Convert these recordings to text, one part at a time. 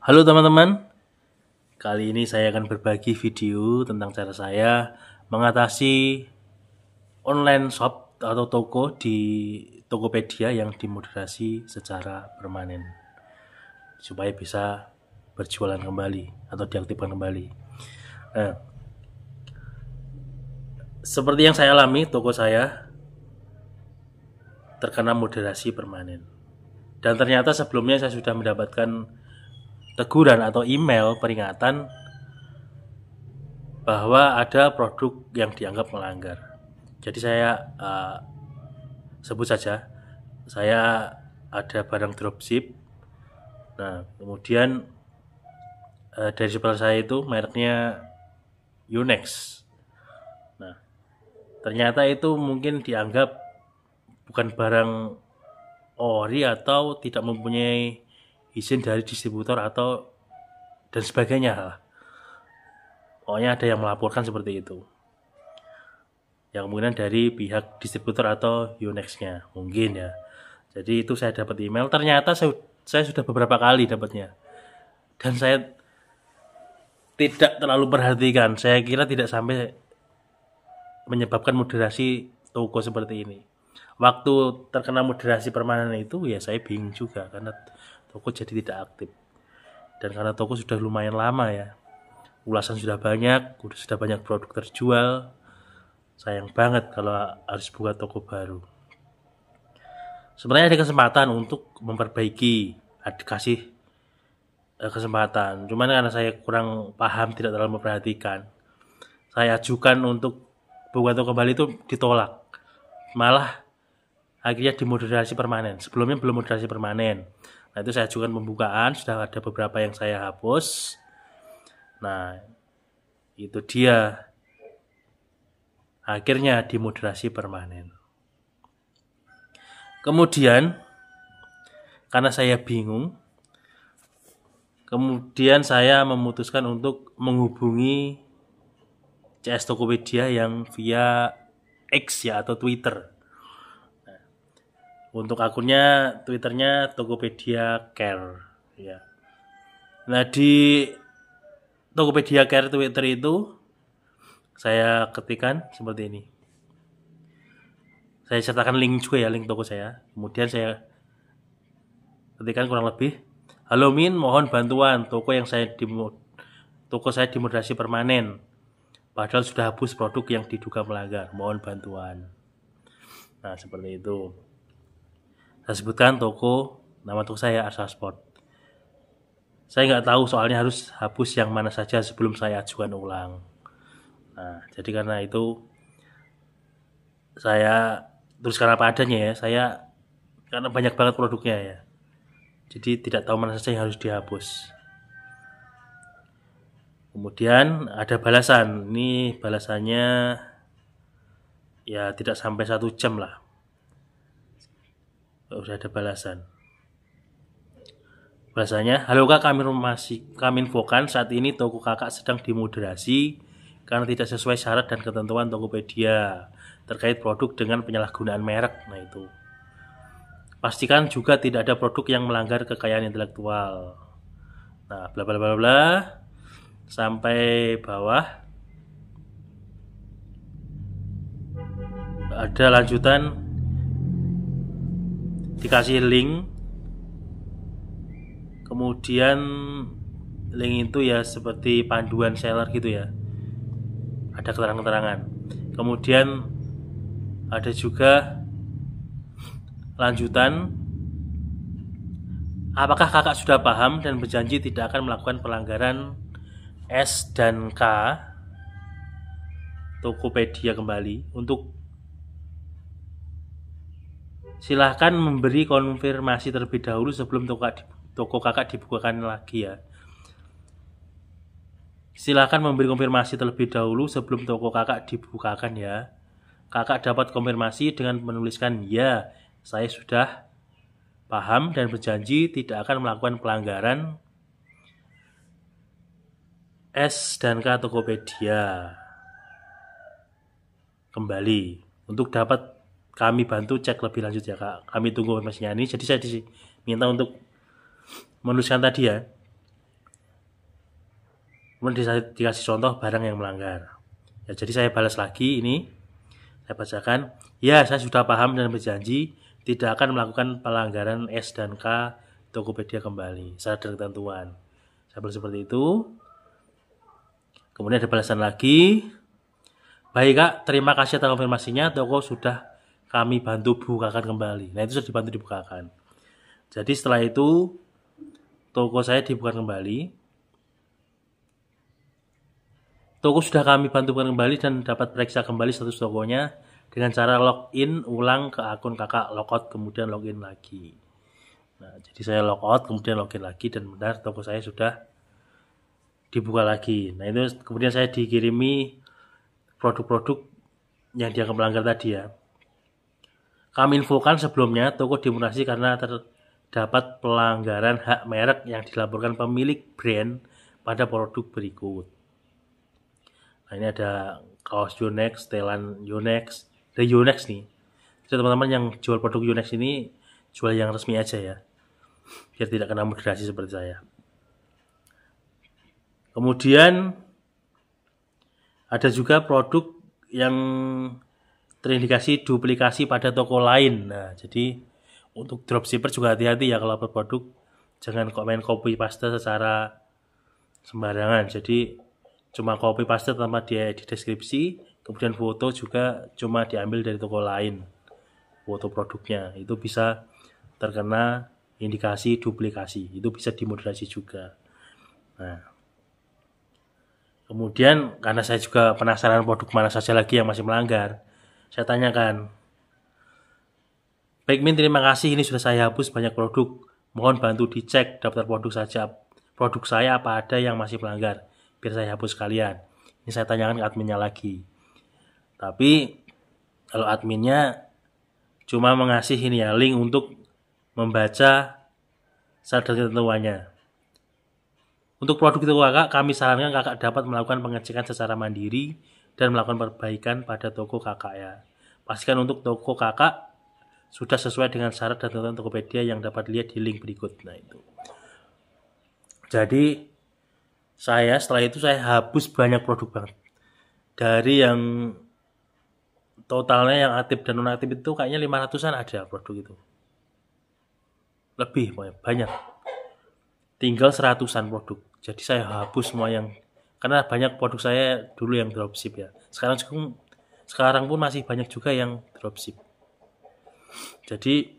Halo teman-teman, kali ini saya akan berbagi video tentang cara saya mengatasi online shop atau toko di Tokopedia yang dimoderasi secara permanen supaya bisa berjualan kembali atau diaktifkan kembali. Nah, seperti yang saya alami, toko saya terkena moderasi permanen. Dan ternyata sebelumnya saya sudah mendapatkan teguran atau email peringatan bahwa ada produk yang dianggap melanggar. Jadi saya sebut saja, saya ada barang dropship. Nah, kemudian dari supplier saya itu mereknya Unex. Nah, ternyata itu mungkin dianggap bukan barang ori atau tidak mempunyai izin dari distributor atau dan sebagainya lah. Pokoknya ada yang melaporkan seperti itu. Yang kemudian dari pihak distributor atau Unex-nya mungkin ya. Jadi itu saya dapat email. Ternyata saya sudah beberapa kali dapatnya. Dan saya tidak terlalu perhatikan. Saya kira tidak sampai menyebabkan moderasi toko seperti ini. Waktu terkena moderasi permanen itu ya saya bingung juga karena toko jadi tidak aktif. Dan karena toko sudah lumayan lama ya, ulasan sudah banyak produk terjual. Sayang banget kalau harus buka toko baru. Sebenarnya ada kesempatan untuk memperbaiki, kasih kesempatan. Cuman karena saya kurang paham, tidak terlalu memperhatikan, saya ajukan untuk buka toko kembali itu ditolak. Malah akhirnya dimoderasi permanen. Sebelumnya belum moderasi permanen. Nah, itu saya ajukan pembukaan, sudah ada beberapa yang saya hapus. Nah, itu dia. Akhirnya dimoderasi permanen. Kemudian, karena saya bingung, kemudian saya memutuskan untuk menghubungi CS Tokopedia yang via X ya atau Twitter. Untuk akunnya Twitternya Tokopedia Care ya. Nah, di Tokopedia Care Twitter itu saya ketikkan seperti ini. Saya sertakan link juga ya, link toko saya. Kemudian saya ketikkan kurang lebih, "Halo Min, mohon bantuan. Toko saya dimoderasi permanen. Padahal sudah hapus produk yang diduga melanggar. Mohon bantuan." Nah, seperti itu. Saya sebutkan nama toko saya Arsa Sport. Saya nggak tahu soalnya harus hapus yang mana saja sebelum saya ajukan ulang. Nah, jadi karena itu saya tuliskan apa adanya ya. Karena banyak banget produknya ya. Jadi tidak tahu mana saja yang harus dihapus. Kemudian ada balasan. Ini balasannya ya tidak sampai 1 jam lah. Sudah ada balasan. Balasannya, "Halo Kak, kami infokan saat ini toko Kakak sedang dimoderasi karena tidak sesuai syarat dan ketentuan Tokopedia terkait produk dengan penyalahgunaan merek." Nah, itu. "Pastikan juga tidak ada produk yang melanggar kekayaan intelektual." Nah, bla bla bla bla sampai bawah. Ada lanjutan, dikasih link. Kemudian link itu ya seperti panduan seller gitu ya. Ada keterangan-keterangan. Kemudian ada juga lanjutan, "Apakah kakak sudah paham dan berjanji tidak akan melakukan pelanggaran S dan K Tokopedia kembali? Silahkan memberi konfirmasi terlebih dahulu sebelum toko kakak dibukakan lagi ya. Silahkan memberi konfirmasi terlebih dahulu sebelum toko kakak dibukakan ya. Kakak dapat konfirmasi dengan menuliskan, 'Ya, saya sudah paham dan berjanji tidak akan melakukan pelanggaran S dan K Tokopedia kembali. Untuk dapat kami bantu cek lebih lanjut ya Kak. Kami tunggu informasinya." Ini jadi saya diminta untuk menuliskan tadi ya. kemudian dikasih contoh barang yang melanggar. Ya, jadi saya balas lagi ini, saya bacakan, ya saya sudah paham dan berjanji tidak akan melakukan pelanggaran S dan K Tokopedia kembali, syarat dan ketentuan. Saya balas seperti itu. Kemudian ada balasan lagi, baik Kak, terima kasih atas konfirmasinya, toko sudah kami bantu bukakan kembali. Nah, itu sudah dibantu dibukakan. Jadi setelah itu toko saya dibuka kembali. Toko sudah kami bantu buka kembali dan dapat periksa kembali status tokonya dengan cara login ulang ke akun kakak, logout kemudian login lagi. Nah, jadi saya logout kemudian login lagi dan benar toko saya sudah dibuka lagi. Nah, itu kemudian saya dikirimi produk-produk yang dianggap melanggar tadi ya. Kami infokan sebelumnya toko dimutasi karena terdapat pelanggaran hak merek yang dilaporkan pemilik brand pada produk berikut. Nah, ini ada kaos Yonex, setelan Yonex, dari Yonex nih. Jadi teman-teman yang jual produk Yonex ini jual yang resmi aja ya, biar tidak kena moderasi seperti saya. Kemudian ada juga produk yang terindikasi duplikasi pada toko lain. Nah, jadi untuk dropshipper juga hati-hati ya kalau berproduk, jangan main copy paste secara sembarangan. Jadi cuma copy paste tanpa dia di deskripsi, kemudian foto juga cuma diambil dari toko lain, foto produknya, itu bisa terkena indikasi duplikasi, itu bisa dimoderasi juga. Nah, kemudian karena saya juga penasaran produk mana saja lagi yang masih melanggar, saya tanyakan, baik Min, terima kasih, ini sudah saya hapus banyak produk, mohon bantu dicek daftar produk saja, produk saya apa ada yang masih melanggar, biar saya hapus kalian. Ini saya tanyakan ke adminnya lagi. Tapi kalau adminnya cuma mengasih ini ya, link untuk membaca syarat dan ketentuannya. Untuk produk itu kakak, kami sarankan kakak dapat melakukan pengecekan secara mandiri dan melakukan perbaikan pada toko kakak ya. Pastikan untuk toko kakak sudah sesuai dengan syarat dan ketentuan Tokopedia yang dapat dilihat di link berikut. Nah, itu. Jadi setelah itu saya hapus banyak produk banget. Dari yang totalnya yang aktif dan non aktif itu kayaknya 500-an ada produk itu. Lebih banyak. Tinggal 100-an produk. Jadi saya hapus semua yang, karena banyak produk saya dulu yang dropship ya. Sekarang pun masih banyak juga yang dropship. Jadi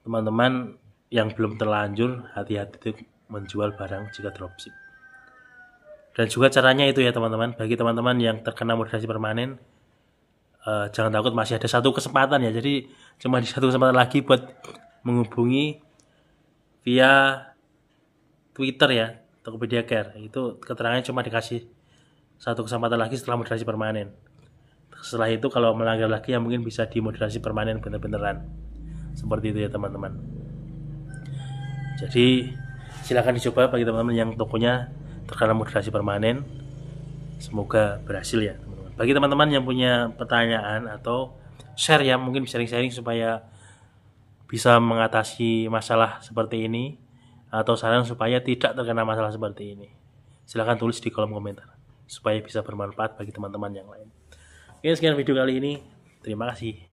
teman-teman yang belum terlanjur hati-hati menjual barang jika dropship. Dan juga caranya itu ya teman-teman, bagi teman-teman yang terkena moderasi permanen, jangan takut, masih ada satu kesempatan ya. Jadi cuma di satu kesempatan lagi buat menghubungi via Twitter ya, Tokopedia Care. Itu keterangannya cuma dikasih satu kesempatan lagi setelah moderasi permanen. Setelah itu kalau melanggar lagi ya mungkin bisa dimoderasi permanen bener-beneran. Seperti itu ya teman-teman. Jadi silakan dicoba bagi teman-teman yang tokonya terkena moderasi permanen. Semoga berhasil ya teman-teman. Bagi teman-teman yang punya pertanyaan atau share ya, mungkin sharing-sharing supaya bisa mengatasi masalah seperti ini, atau saran supaya tidak terkena masalah seperti ini, silakan tulis di kolom komentar supaya bisa bermanfaat bagi teman-teman yang lain. Oke, sekian video kali ini. Terima kasih.